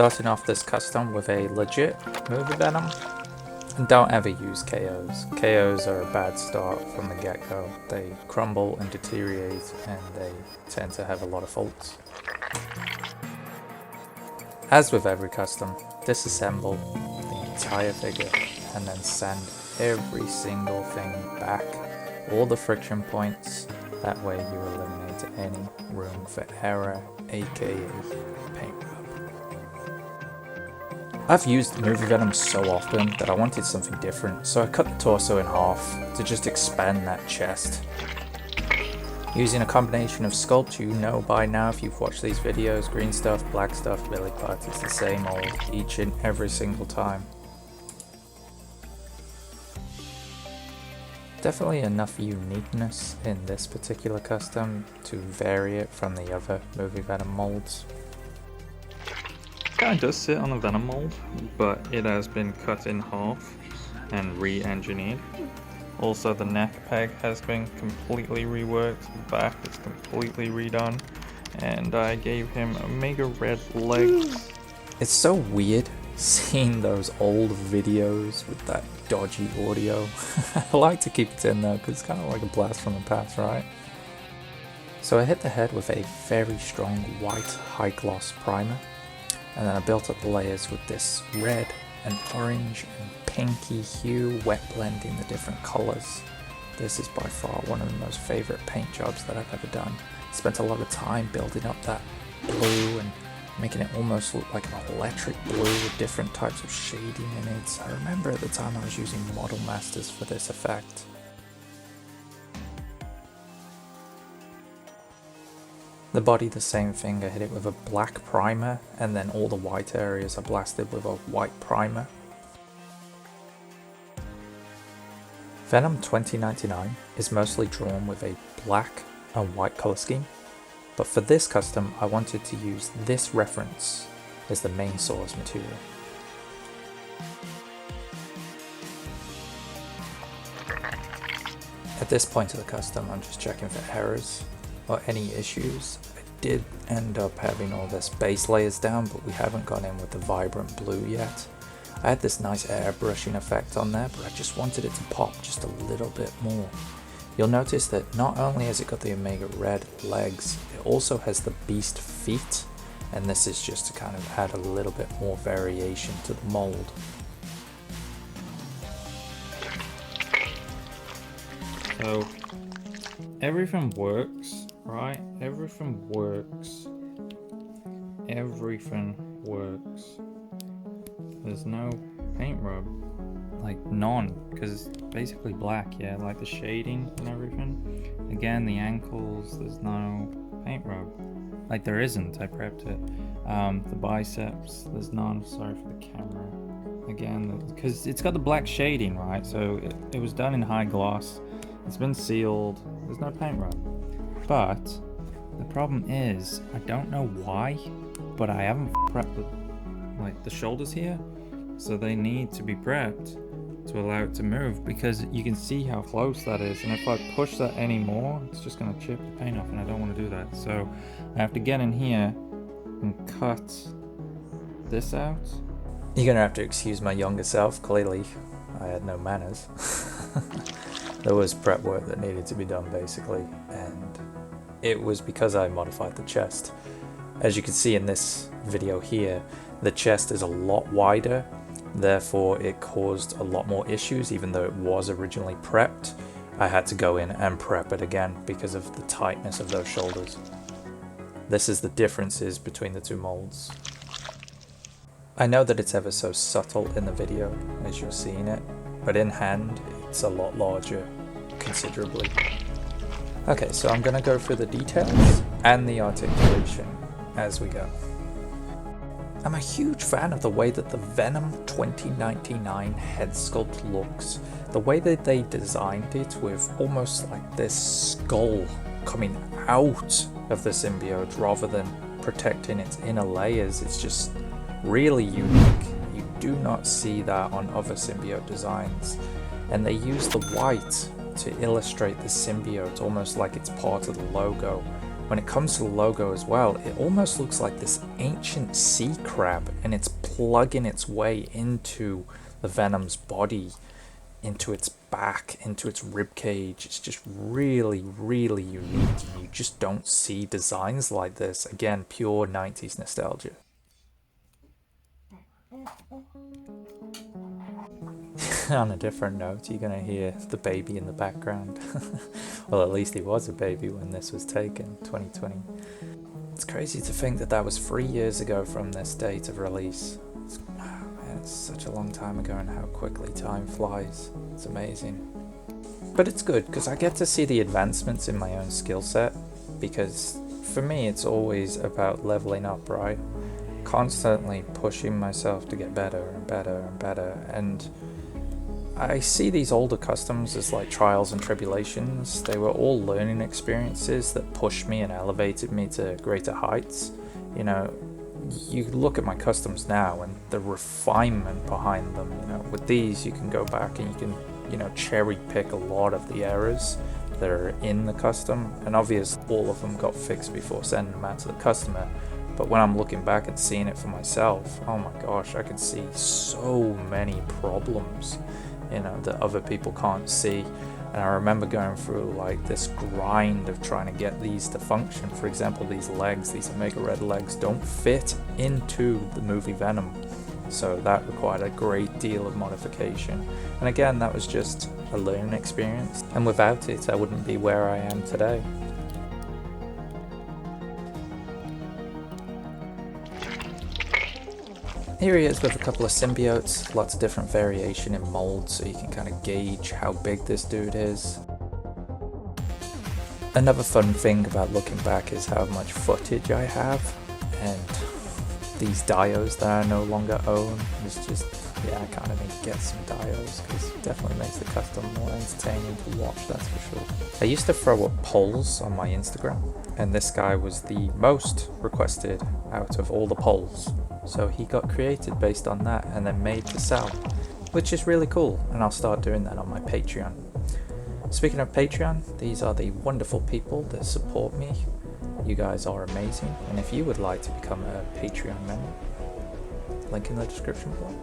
starting off this custom with a legit movie Venom. And don't ever use KOs. KOs are a bad start from the get-go. They crumble and deteriorate, and they tend to have a lot of faults. As with every custom, disassemble the entire figure and then sand every single thing back, all the friction points. That way you eliminate any room for error, aka paint rub. I've used movie Venom so often that I wanted something different, so I cut the torso in half to just expand that chest. Using a combination of sculpt, you know by now if you've watched these videos, green stuff, black stuff, belly parts, it's the same old each and every single time. Definitely enough uniqueness in this particular custom to vary it from the other movie Venom molds. It does sit on a Venom mold, but it has been cut in half and re-engineered. Also, the neck peg has been completely reworked, the back is completely redone, and I gave him Omega Red legs. It's so weird seeing those old videos with that dodgy audio. I like to keep it in though, because it's kind of like a blast from the past, right? So I hit the head with a very strong white high gloss primer, and then I built up the layers with this red and orange and pinky hue wet blending the different colors. This is by far one of the most favorite paint jobs that I've ever done. Spent a lot of time building up that blue and making it almost look like an electric blue with different types of shading in it. I remember at the time I was using Model Masters for this effect. The body, the same thing. I hit it with a black primer, and then all the white areas are blasted with a white primer. Venom 2099 is mostly drawn with a black and white color scheme, but for this custom I wanted to use this reference as the main source material. At this point of the custom I'm just checking for errors or any issues. I did end up having all this base layers down, but we haven't gone in with the vibrant blue yet. I had this nice airbrushing effect on there, but I just wanted it to pop just a little bit more. You'll notice that not only has it got the Omega Red legs, it also has the beast feet, and this is just to kind of add a little bit more variation to the mold. So everything works, right? Everything works. There's no paint rub, like none, because it's basically black, yeah, like the shading and everything. Again, the ankles, there's no paint rub, like there isn't, I prepped it. The biceps, there's none, sorry for the camera. Again, because it's got the black shading, right? So it was done in high gloss, it's been sealed, there's no paint rub. But the problem is, I don't know why, but I haven't prepped the shoulders here, so they need to be prepped to allow it to move, because you can see how close that is, and if I push that anymore it's just going to chip the paint off, and I don't want to do that. So I have to get in here and cut this out. You're gonna have to excuse my younger self, clearly I had no manners. There was prep work that needed to be done basically, and it was because I modified the chest. As you can see in this video here, the chest is a lot wider, therefore it caused a lot more issues. Even though it was originally prepped, I had to go in and prep it again because of the tightness of those shoulders. This is the differences between the two molds. I know that it's ever so subtle in the video as you're seeing it, but in hand it's a lot larger, considerably. Okay, so I'm gonna go through the details and the articulation as we go. I'm a huge fan of the way that the Venom 2099 head sculpt looks. The way that they designed it with almost like this skull coming out of the symbiote rather than protecting its inner layers, it's just really unique. You do not see that on other symbiote designs. And they use the white to illustrate the symbiote almost like it's part of the logo, When it comes to the logo as well, it almost looks like this ancient sea crab, and it's plugging its way into the Venom's body, into its back, into its rib cage. It's just really, really unique. You just don't see designs like this. Again, pure 90s nostalgia. On a different note, you're gonna hear the baby in the background. Well, at least he was a baby when this was taken, 2020. It's crazy to think that that was 3 years ago from this date of release. It's such a long time ago, and how quickly time flies. It's amazing. But it's good because I get to see the advancements in my own skill set, because for me it's always about leveling up, right? Constantly pushing myself to get better and better and better. And I see these older customs as like trials and tribulations. They were all learning experiences that pushed me and elevated me to greater heights. You know, you look at my customs now and the refinement behind them. You know, with these you can go back and you can, you know, cherry pick a lot of the errors that are in the custom, and obviously all of them got fixed before sending them out to the customer. But when I'm looking back and seeing it for myself, oh my gosh, I can see so many problems, you know, that other people can't see. And I remember going through like this grind of trying to get these to function. For example, these legs, these Omega Red legs, don't fit into the movie Venom. So that required a great deal of modification. And again, that was just a learning experience. And without it, I wouldn't be where I am today. Here he is with a couple of symbiotes, lots of different variation in molds, so you can kind of gauge how big this dude is. Another fun thing about looking back is how much footage I have, and these dios that I no longer own. It's just, yeah, I kind of need to get some dios because it definitely makes the custom more entertaining to watch, that's for sure. I used to throw up polls on my Instagram, and this guy was the most requested out of all the polls. So he got created based on that and then made to sell, which is really cool, and I'll start doing that on my Patreon. Speaking of Patreon, these are the wonderful people that support me. You guys are amazing, and if you would like to become a Patreon member, link in the description below.